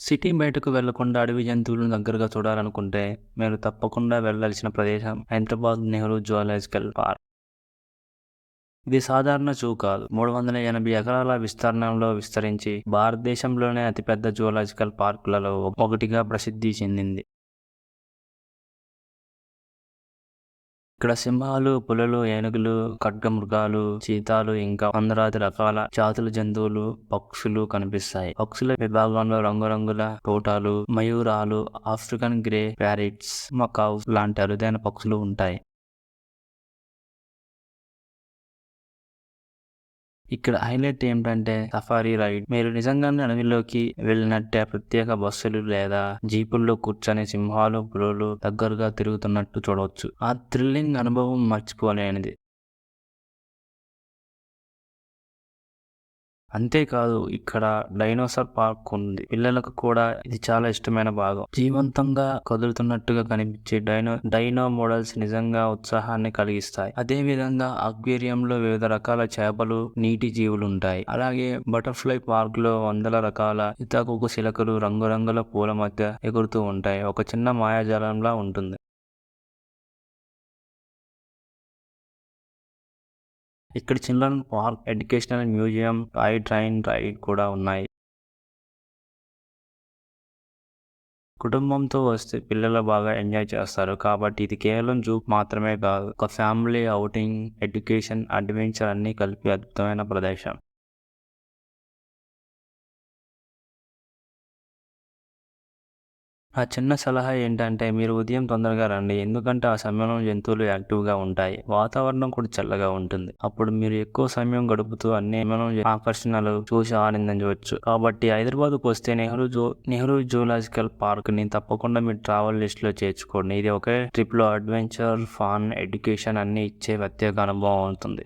City బయటకు వెళ్లకుండా అడవి జంతువులను దగ్గరగా చూడాలనుకుంటే, మీరు తప్పకుండా వెళ్ళాల్సిన ప్రదేశం హైదరాబాద్ నెహ్రూ జూలాజికల్ పార్క్. ఇది సాధారణ జూ కాదు. 380 ఎకరాల విస్తీర్ణంలో విస్తరించి, భారతదేశంలోనే అతిపెద్ద జూలాజికల్ పార్కులలో ఒకటిగా ప్రసిద్ధి చెందింది. ఇక్కడ సింహాలు, పులులు, ఏనుగులు, ఖడ్గమృగాలు, చీతాలు ఇంకా వందలాది రకాల జాతుల జంతువులు, పక్షులు కనిపిస్తాయి. పక్షుల విభాగంలో రంగురంగుల తోటాలు, మయూరాలు, ఆఫ్రికన్ గ్రే ప్యారెట్స్, మకావ్స్ లాంటి అరుదైన పక్షులు ఉంటాయి. ఇక్కడ హైలైట్ ఏంటంటే సఫారీ రైడ్. మీరు నిజంగానే అడవిలోకి వెళ్ళినట్టే ప్రత్యేక బస్సులు లేదా జీపుల్లో కూర్చొని సింహాలు, పులులు దగ్గరగా తిరుగుతున్నట్టు చూడవచ్చు. ఆ థ్రిల్లింగ్ అనుభవం మర్చిపోలేనిది. అంతేకాదు ఇక్కడ డైనోసార్ పార్క్ ఉంది. పిల్లలకు కూడా ఇది చాలా ఇష్టమైన భాగం. జీవంతంగా కదులుతున్నట్టుగా కనిపించే డైనో మోడల్స్ నిజంగా ఉత్సాహాన్ని కలిగిస్తాయి. అదే విధంగా అక్వేరియంలో వివిధ రకాల చేపలు, నీటి జీవులు ఉంటాయి. అలాగే బటర్ఫ్లై పార్క్ లో వందల రకాల సీతాకోక చిలుకలు రంగురంగుల పూల మధ్య ఎగురుతూ ఉంటాయి. ఒక చిన్న మాయాజాలంలా ఉంటుంది. ఇక్కడ children park, educational museum, toy train ride కూడా ఉన్నాయి. కుటుంబంతో వస్తే పిల్లలు బాగా ఎంజాయ్ చేస్తారు. కాబట్టి ఇది కేవలం జూ మాత్రమే కాదు, ఒక ఫ్యామిలీ ఔటింగ్, ఎడ్యుకేషన్, అడ్వెంచర్ అన్నీ కలిపి అద్భుతమైన ప్రదేశం. ఆ చిన్న సలహా ఏంటంటే మీరు ఉదయం తొందరగా రండి. ఎందుకంటే ఆ సమయంలో జంతువులు యాక్టివ్‌గా ఉంటాయి. వాతావరణం కూడా చల్లగా ఉంటుంది. అప్పుడు మీరు ఎక్కువ సమయం గడుపుతూ అన్ని ఆకర్షణలు చూసి ఆనందించవచ్చు. కాబట్టి హైదరాబాద్‌కు వస్తే నెహ్రూ జూలాజికల్ పార్క్‌ని తప్పకుండా మీ ట్రావెల్ లిస్ట్‌లో చేర్చుకోండి. ఇది ఒకే ట్రిప్‌లో అడ్వెంచర్, ఫన్, ఎడ్యుకేషన్ అన్నీ ఇచ్చే ప్రత్యేక అనుభవం అవుతుంది.